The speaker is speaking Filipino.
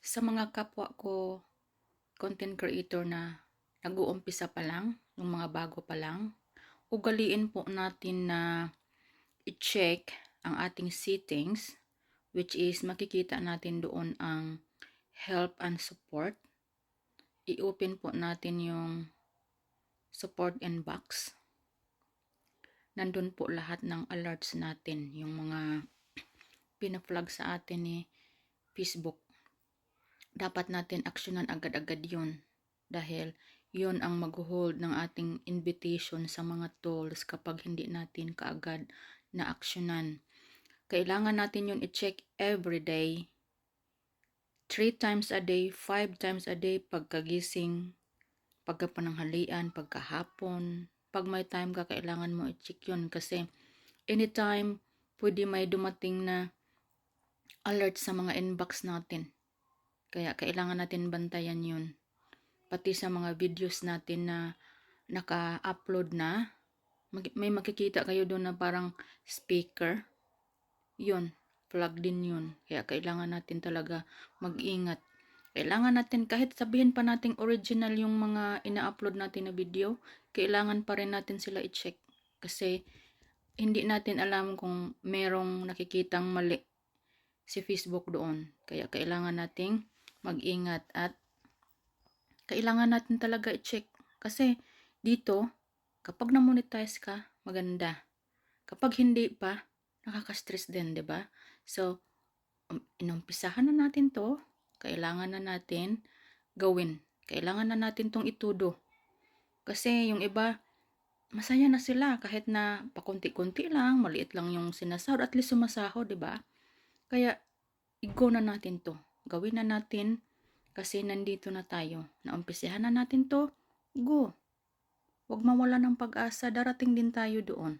Sa mga kapwa ko content creator na nag-uumpisa pa lang, yung mga bago pa lang, ugaliin po natin na i-check ang ating settings, which is makikita natin doon ang help and support. I-open po natin yung support inbox. Nandun po lahat ng alerts natin, yung mga pina-flag sa atin ni Facebook. Dapat natin aksyonan agad-agad yun dahil yun ang mag-hold ng ating invitation sa mga tools kapag hindi natin kaagad na aksyonan. Kailangan natin yun i-check every day, 3 times a day, 5 times a day, pagkagising, pagkapananghalian, pagkahapon. Pag may time ka, kailangan mo i-check yun kasi anytime pwede may dumating na alert sa mga inbox natin. Kaya kailangan natin bantayan yun. Pati sa mga videos natin na naka-upload na, may makikita kayo doon na parang speaker. Yun, plug din yun. Kaya kailangan natin talaga mag-ingat. Kailangan natin, kahit sabihin pa natin original yung mga ina-upload natin na video, kailangan pa rin natin sila i-check. Kasi hindi natin alam kung merong nakikitang mali si Facebook doon. Kaya kailangan nating mag-ingat at kailangan natin talaga i-check. Kasi dito, kapag na-monetize ka, maganda. Kapag hindi pa, nakaka-stress din, 'di ba? So, inumpisahan na natin 'to. Kailangan na natin gawin. Kailangan na natin 'tong itudo. Kasi yung iba, masaya na sila kahit na pakunti-kunti lang, maliit lang yung sinasahod, at least sumasahod, 'di ba? Kaya i-go na natin 'to. Gawin na natin kasi nandito na tayo. Naumpisahan na natin 'to. Go. Huwag mawala ng pag-asa, darating din tayo doon.